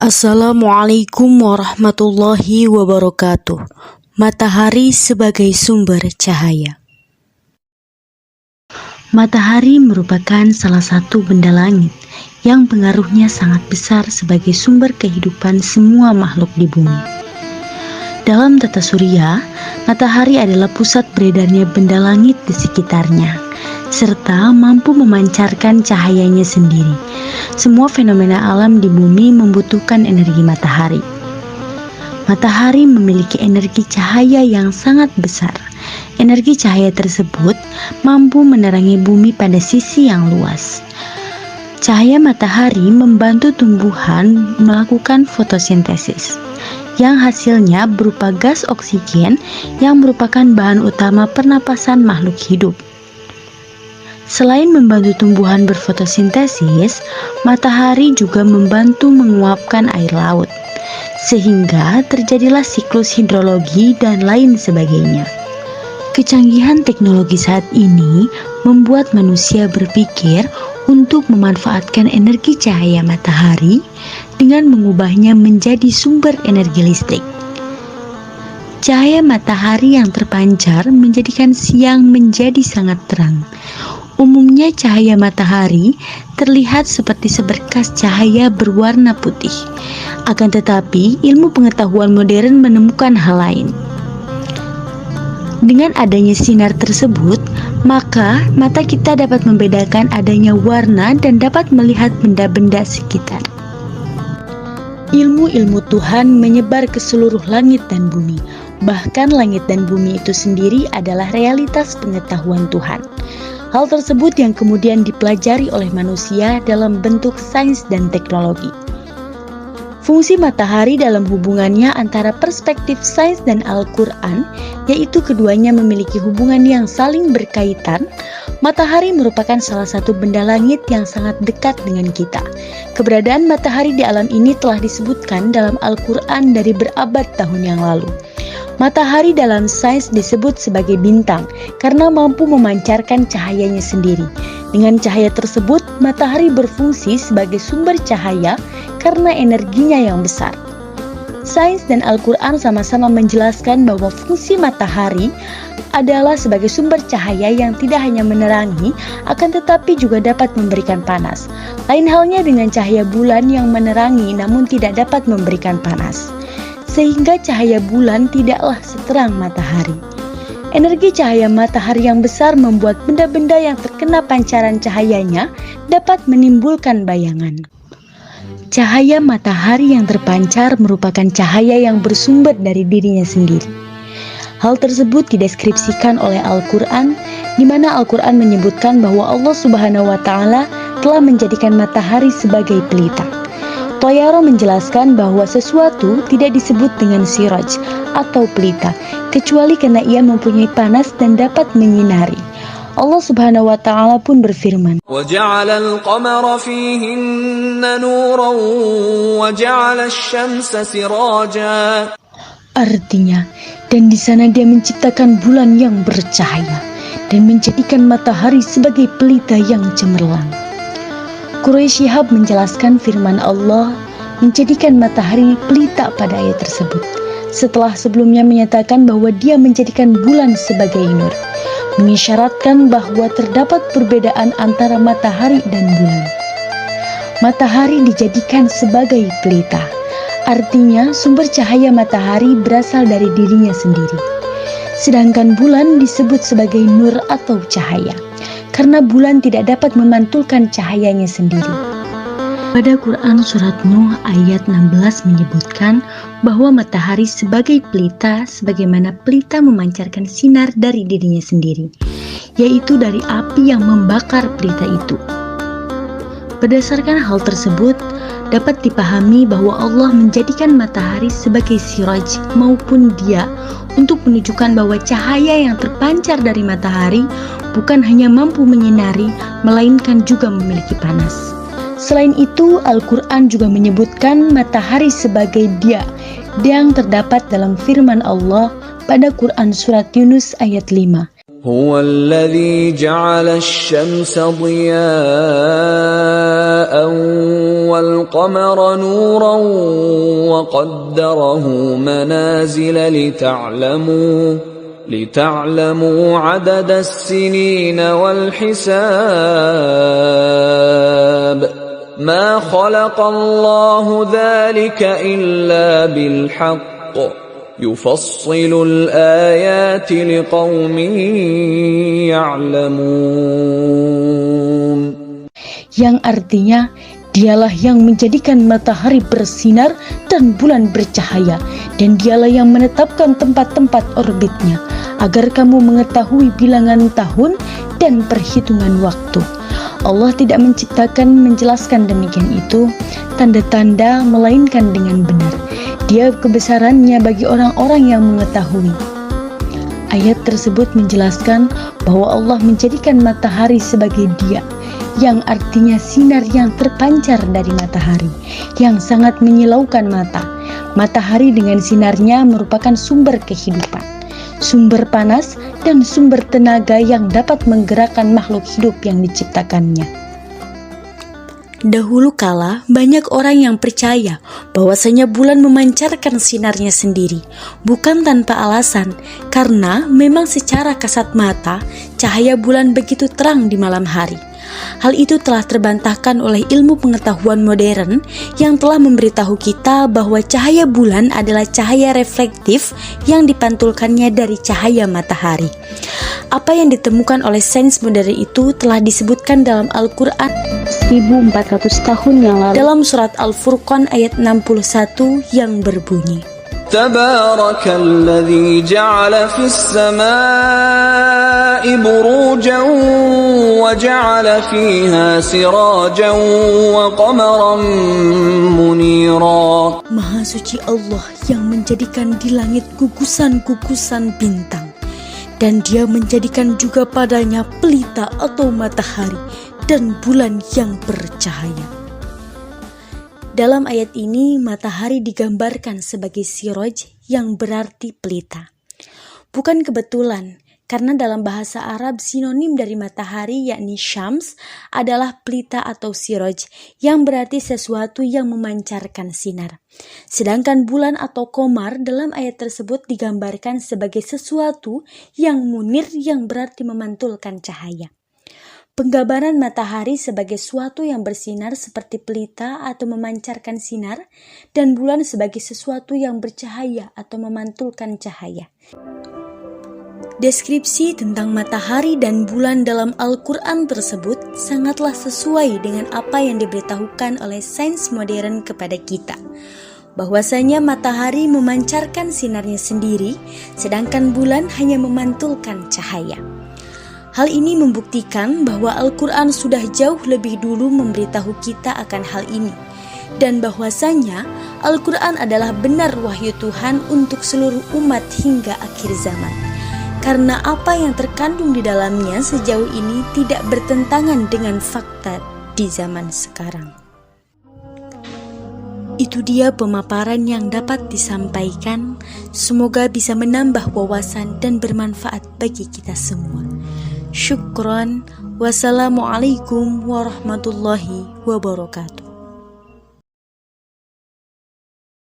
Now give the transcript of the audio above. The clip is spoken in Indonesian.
Assalamualaikum warahmatullahi wabarakatuh. Matahari sebagai sumber cahaya. Matahari merupakan salah satu benda langit yang pengaruhnya sangat besar sebagai sumber kehidupan semua makhluk di bumi. Dalam tata surya, matahari adalah pusat beredarnya benda langit di sekitarnya, serta mampu memancarkan cahayanya sendiri. Semua fenomena alam di bumi membutuhkan energi matahari. Matahari memiliki energi cahaya yang sangat besar. Energi cahaya tersebut mampu menerangi bumi pada sisi yang luas. Cahaya matahari membantu tumbuhan melakukan fotosintesis, yang hasilnya berupa gas oksigen yang merupakan bahan utama pernapasan makhluk hidup. Selain membantu tumbuhan berfotosintesis, matahari juga membantu menguapkan air laut, sehingga terjadilah siklus hidrologi dan lain sebagainya. Kecanggihan teknologi saat ini membuat manusia berpikir untuk memanfaatkan energi cahaya matahari dengan mengubahnya menjadi sumber energi listrik. Cahaya matahari yang terpancar menjadikan siang menjadi sangat terang. Umumnya cahaya matahari terlihat seperti seberkas cahaya berwarna putih. Akan tetapi, ilmu pengetahuan modern menemukan hal lain. Dengan adanya sinar tersebut, maka mata kita dapat membedakan adanya warna dan dapat melihat benda-benda sekitar. Ilmu-ilmu Tuhan menyebar ke seluruh langit dan bumi. Bahkan langit dan bumi itu sendiri adalah realitas pengetahuan Tuhan. Hal tersebut yang kemudian dipelajari oleh manusia dalam bentuk sains dan teknologi. Fungsi matahari dalam hubungannya antara perspektif sains dan Al-Quran, yaitu keduanya memiliki hubungan yang saling berkaitan. Matahari merupakan salah satu benda langit yang sangat dekat dengan kita. Keberadaan matahari di alam ini telah disebutkan dalam Al-Quran dari berabad tahun yang lalu. Matahari dalam sains disebut sebagai bintang karena mampu memancarkan cahayanya sendiri. Dengan cahaya tersebut, matahari berfungsi sebagai sumber cahaya karena energinya yang besar. Sains dan Al-Quran sama-sama menjelaskan bahwa fungsi matahari adalah sebagai sumber cahaya yang tidak hanya menerangi, akan tetapi juga dapat memberikan panas. Lain halnya dengan cahaya bulan yang menerangi namun tidak dapat memberikan panas. Sehingga cahaya bulan tidaklah seterang matahari. Energi cahaya matahari yang besar membuat benda-benda yang terkena pancaran cahayanya dapat menimbulkan bayangan. Cahaya matahari yang terpancar merupakan cahaya yang bersumber dari dirinya sendiri. Hal tersebut dideskripsikan oleh Al-Quran, di mana Al-Quran menyebutkan bahwa Allah Subhanahu wa Ta'ala telah menjadikan matahari sebagai pelita. Toyaro menjelaskan bahwa sesuatu tidak disebut dengan siraj atau pelita kecuali karena ia mempunyai panas dan dapat menyinari. Allah Subhanahu wa Ta'ala pun berfirman, وَجَعَلَ الْقَمَرَ فِيهِنَّ نُورًا وَجَعَلَ الشَّمْسَ سِرَاجًا. Artinya, dan di sana Dia menciptakan bulan yang bercahaya dan menjadikan matahari sebagai pelita yang cemerlang. Quraisy Shihab menjelaskan firman Allah menjadikan matahari pelita pada ayat tersebut, setelah sebelumnya menyatakan bahwa Dia menjadikan bulan sebagai nur, mengisyaratkan bahwa terdapat perbedaan antara matahari dan bulan. Matahari dijadikan sebagai pelita, artinya sumber cahaya matahari berasal dari dirinya sendiri. Sedangkan bulan disebut sebagai nur atau cahaya, karena bulan tidak dapat memantulkan cahayanya sendiri. Pada Quran Surat Nuh ayat 16 menyebutkan bahwa matahari sebagai pelita sebagaimana pelita memancarkan sinar dari dirinya sendiri, yaitu dari api yang membakar pelita itu. Berdasarkan hal tersebut, dapat dipahami bahwa Allah menjadikan matahari sebagai siraj maupun dia untuk menunjukkan bahwa cahaya yang terpancar dari matahari bukan hanya mampu menyinari, melainkan juga memiliki panas. Selain itu, Al-Quran juga menyebutkan matahari sebagai dia yang terdapat dalam firman Allah pada Quran Surat Yunus ayat 5. هو الذي جعل الشمس ضياء والقمر نورا وقدره منازل لتعلموا عدد السنين والحساب ما خلق الله ذلك إلا بالحق يفصل الآيات لقوم يعلمون. Yang artinya, dialah yang menjadikan matahari bersinar dan bulan bercahaya, dan dialah yang menetapkan tempat-tempat orbitnya, agar kamu mengetahui bilangan tahun dan perhitungan waktu. Allah tidak menjelaskan demikian itu, tanda-tanda melainkan dengan benar. Dia kebesarannya bagi orang-orang yang mengetahui. Ayat tersebut menjelaskan bahwa Allah menjadikan matahari sebagai dia, yang artinya sinar yang terpancar dari matahari, yang sangat menyilaukan mata. Matahari dengan sinarnya merupakan sumber kehidupan, sumber panas, dan sumber tenaga yang dapat menggerakkan makhluk hidup yang diciptakannya. Dahulu kala, banyak orang yang percaya bahwasanya bulan memancarkan sinarnya sendiri, bukan tanpa alasan, karena memang secara kasat mata, cahaya bulan begitu terang di malam hari. Hal itu telah terbantahkan oleh ilmu pengetahuan modern yang telah memberitahu kita bahwa cahaya bulan adalah cahaya reflektif yang dipantulkannya dari cahaya matahari. Apa yang ditemukan oleh sains modern itu telah disebutkan dalam Al-Quran 1400 tahun yang lalu dalam surat Al-Furqan ayat 61 yang berbunyi, Tabarakalladzi ja'ala fis samaa'i burujan wa ja'ala fiha sirajan wa qamaran munira. Maha suci Allah yang menjadikan di langit gugusan-gugusan bintang, dan Dia menjadikan juga padanya pelita atau matahari dan bulan yang bercahaya. Dalam ayat ini, matahari digambarkan sebagai siroj yang berarti pelita. Bukan kebetulan, karena dalam bahasa Arab sinonim dari matahari yakni syams adalah pelita atau siroj yang berarti sesuatu yang memancarkan sinar. Sedangkan bulan atau qamar dalam ayat tersebut digambarkan sebagai sesuatu yang munir yang berarti memantulkan cahaya. Penggambaran matahari sebagai suatu yang bersinar seperti pelita atau memancarkan sinar, dan bulan sebagai sesuatu yang bercahaya atau memantulkan cahaya. Deskripsi tentang matahari dan bulan dalam Al-Quran tersebut sangatlah sesuai dengan apa yang diberitahukan oleh sains modern kepada kita, bahwasanya matahari memancarkan sinarnya sendiri, sedangkan bulan hanya memantulkan cahaya. Hal ini membuktikan bahwa Al-Quran sudah jauh lebih dulu memberitahu kita akan hal ini, dan bahwasanya Al-Quran adalah benar wahyu Tuhan untuk seluruh umat hingga akhir zaman. Karena apa yang terkandung di dalamnya sejauh ini tidak bertentangan dengan fakta di zaman sekarang. Itu dia pemaparan yang dapat disampaikan, semoga bisa menambah wawasan dan bermanfaat bagi kita semua. Syukran, wassalamualaikum warahmatullahi wabarakatuh.